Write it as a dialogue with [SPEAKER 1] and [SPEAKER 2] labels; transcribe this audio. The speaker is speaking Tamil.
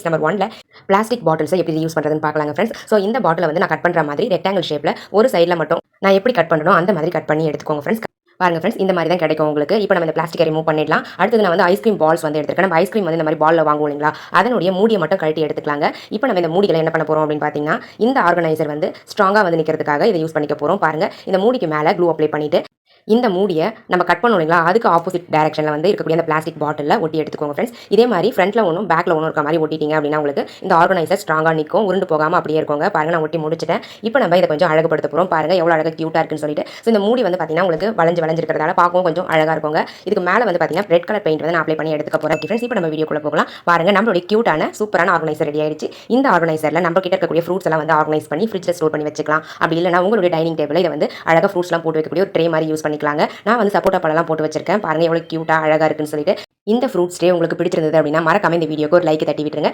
[SPEAKER 1] நம்பர் 1ல பிளாஸ்டிக் பாட்டில்ஸை எப்படி யூஸ் பண்ணுறதுன்னு பார்க்கலாங்க ஃப்ரெண்ட்ஸ். ஸோ இந்த பாட்டிலை வந்து நான் கட் பண்ணுற மாதிரி ரெக்டாங்கிள் ஷேப்பில் ஒரு சைடில் மட்டும் நான் எப்படி கட் பண்ணணும் அந்த மாதிரி கட் பண்ணி எடுத்துக்கோங்க ஃப்ரெண்ட்ஸ். பாருங்க ஃப்ரெண்ட்ஸ், இந்த மாதிரி தான் கிடைக்கும் உங்களுக்கு. இப்போ நம்ம இந்த பிளாஸ்டிக்கை ரிமூவ் பண்ணிடலாம். அடுத்தது நான் வந்து ஐஸ்கிரீம் பால்ஸ் வந்து எடுத்துருக்கேன். நம்ம ஐஸ்கிரீம் வந்து இந்த மாதிரி பாலில் வாங்குவோம் இல்லைங்களா, அதனுடைய மூடியை மட்டும் கழட்டி எடுத்துக்கலாங்க. இப்போ நம்ம இந்த மூடிகளை என்ன பண்ண போகிறோம் அப்படின்னு பார்த்தீங்கன்னா, இந்த ஆர்கனைசர் வந்து ஸ்ட்ராங்காக வந்து நிற்கிறதுக்காக இதை யூஸ் பண்ணிக்க போகிறோம். பாருங்கள், இந்த மூடிக்கு மேலே க்ளூ அப்ளை பண்ணிவிட்டு இந்த மூடியை நம்ம கட் பண்ணோம் இல்லைங்களா, அதுக்கு ஆப்போசிட் டைரக்ஷனில் வந்து இருக்கக்கூடிய அந்த பிளாஸ்டிக் பாட்டிலில் ஒட்டி எடுத்துக்கோங்க ஃப்ரெண்ட்ஸ். இதே மாதிரி ஃப்ரண்ட்டில் ஒன்றும் பேக்கில் ஒன்றும் இருக்க மாதிரி ஒட்டிட்டீங்க அப்படின்னா உங்களுக்கு இந்த ஆர்கனைசர் ஸ்ட்ராங்காக நிற்கும், உருண்டு போகாமல் அப்படியே இருக்கோங்க. பாருங்கள், நான் ஒட்டி முடிச்சிட்டேன். இப்போ நம்ம இதை கொஞ்சம் அழகுபடுத்த போகிறோம். பாருங்கள் எவ்வளோ அழகாக க்யூட்டாக இருக்குன்னு சொல்லிட்டு. ஸோ இந்த மூடி வந்து பார்த்தீங்கன்னா உங்களுக்கு வளைஞ்சிருக்கிறதால பார்க்கவும் கொஞ்சம் அழகாக இருக்குங்க. இதுக்கு மேலே வந்து பார்த்தீங்கன்னா ரெட் கலர் பெயிண்ட் வந்து நான் அப்ளை பண்ணி எடுத்துக்க போகிறேன் ஃப்ரெண்ட்ஸ். இப்போ நம்ம வீடியோக்குள்ளே போகலாம். பாருங்கள், நம்மளுடைய க்யூட்டான சூப்பரான ஆர்கனைசர் ரெடி ஆயிடுச்சு. இந்த ஆர்கனைசரில் நம்ம கிட்ட இருக்கக்கூடிய ஃப்ரூட்ஸ் எல்லாம் வந்து ஆர்கனைஸ் பண்ணி ஃப்ரிட்ஜில் ஸ்டோர் பண்ணி வச்சுக்கலாம். அப்படி இல்லைனா உங்களுடைய டைனிங் டேபிளில் இதை வந்து அழகாக ஃப்ரூட்ஸ்லாம் போட்டு வைக்கக்கூடிய ஒரு ட்ரே மாதிரி யூஸ் பண்ணிக்கலாங்க. நான் வந்து சப்போட்டா பழம்லாம் போட்டு வச்சிருக்கேன். பாருங்க எவ்வளோ க்யூட்டாக அழகாக இருக்குன்னு சொல்லிட்டு. இந்த ஃப்ரூட்ஸ் ட்ரே உங்களுக்கு பிடிச்சிருந்தது அப்படின்னா மறக்காம இந்த வீடியோக்கு ஒரு லைக் தட்டி விட்டுருங்க.